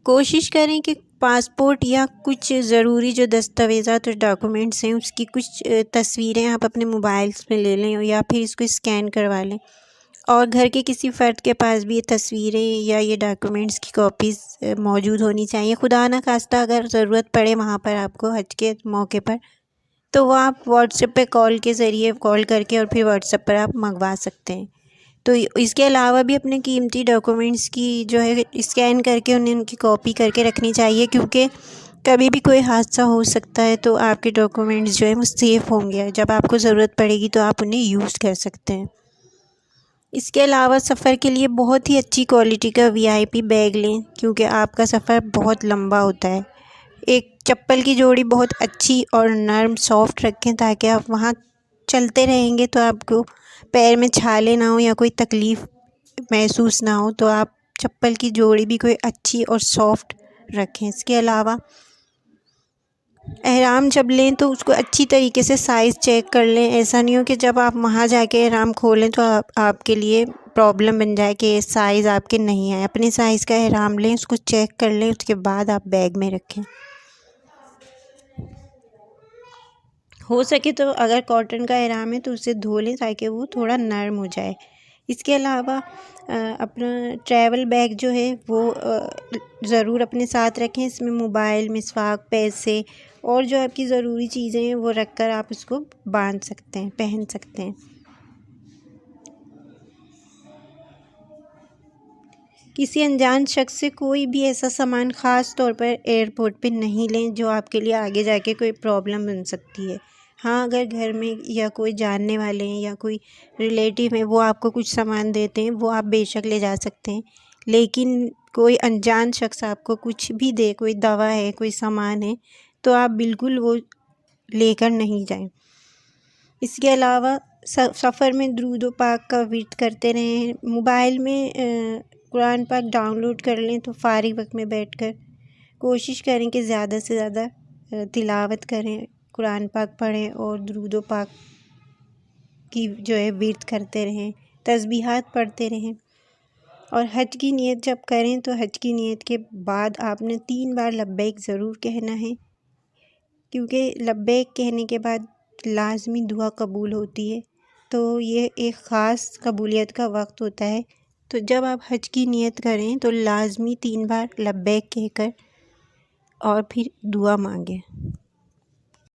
کوشش کریں کہ پاسپورٹ یا کچھ ضروری جو دستاویزات اور ڈاکومنٹس ہیں اس کی کچھ تصویریں آپ اپنے موبائلس میں لے لیں یا پھر اس کو اسکین کروا لیں، اور گھر کے کسی فرد کے پاس بھی یہ تصویریں یا یہ ڈاکومنٹس کی کاپیز موجود ہونی چاہیے۔ خدا نخواستہ اگر ضرورت پڑے وہاں پر آپ کو حج کے موقع پر، تو وہ آپ واٹس ایپ پہ کال کے ذریعے کال کر کے اور پھر واٹس ایپ پر آپ منگوا سکتے ہیں۔ تو اس کے علاوہ بھی اپنے قیمتی ڈاکومنٹس کی جو ہے اسکین کر کے ان کی کاپی کر کے رکھنی چاہیے، کیونکہ کبھی بھی کوئی حادثہ ہو سکتا ہے تو آپ کے ڈاکومنٹس جو ہیں وہ سیف ہوں گے، جب آپ کو ضرورت پڑے گی تو آپ انہیں یوز کر سکتے ہیں۔ اس کے علاوہ سفر کے لیے بہت ہی اچھی کوالٹی کا VIP بیگ لیں، کیونکہ آپ کا سفر بہت لمبا ہوتا ہے۔ ایک چپل کی جوڑی بہت اچھی اور نرم سافٹ رکھیں تاکہ آپ وہاں چلتے رہیں گے تو آپ کو پیر میں چھالے نہ ہوں یا کوئی تکلیف محسوس نہ ہو، تو آپ چپل کی جوڑی بھی کوئی اچھی اور سافٹ رکھیں۔ اس کے علاوہ احرام جب لیں تو اس کو اچھی طریقے سے سائز چیک کر لیں، ایسا نہیں ہو کہ جب آپ وہاں جا کے احرام کھولیں تو آپ کے لیے پرابلم بن جائے کہ سائز آپ کے نہیں آئے۔ اپنے سائز کا احرام لیں، اس کو چیک کر لیں، اس کے بعد آپ بیگ میں رکھیں۔ ہو سکے تو اگر کاٹن کا احرام ہے تو اسے دھو لیں تاکہ وہ تھوڑا نرم ہو جائے۔ اس کے علاوہ اپنا ٹریول بیگ جو ہے وہ ضرور اپنے ساتھ رکھیں۔ اس میں موبائل، مسواک، پیسے اور جو آپ کی ضروری چیزیں ہیں وہ رکھ کر آپ اس کو باندھ سکتے ہیں، پہن سکتے ہیں۔ کسی انجان شخص سے کوئی بھی ایسا سامان خاص طور پر ایئرپورٹ پہ نہیں لیں جو آپ کے لیے آگے جا کے کوئی پرابلم بن سکتی ہے۔ ہاں، اگر گھر میں یا کوئی جاننے والے ہیں یا کوئی ریلیٹیو ہے وہ آپ کو کچھ سامان دیتے ہیں، وہ آپ بے شک لے جا سکتے ہیں، لیکن کوئی انجان شخص آپ کو کچھ بھی دے، کوئی دوا ہے، کوئی سامان ہے، تو آپ بالکل وہ لے کر نہیں جائیں۔ اس کے علاوہ سفر میں درود و پاک کا ورد کرتے رہیں۔ موبائل میں قرآن پاک ڈاؤن لوڈ کر لیں تو فارغ وقت میں بیٹھ کر کوشش کریں کہ زیادہ سے زیادہ تلاوت کریں، قرآن پاک پڑھیں اور درود و پاک کی جو ہے ورد کرتے رہیں، تسبیحات پڑھتے رہیں۔ اور حج کی نیت جب کریں تو حج کی نیت کے بعد آپ نے 3 بار لبیک ضرور کہنا ہے، کیونکہ لبیک کہنے کے بعد لازمی دعا قبول ہوتی ہے، تو یہ ایک خاص قبولیت کا وقت ہوتا ہے۔ تو جب آپ حج کی نیت کریں تو لازمی 3 بار لبیک کہہ کر اور پھر دعا مانگیں۔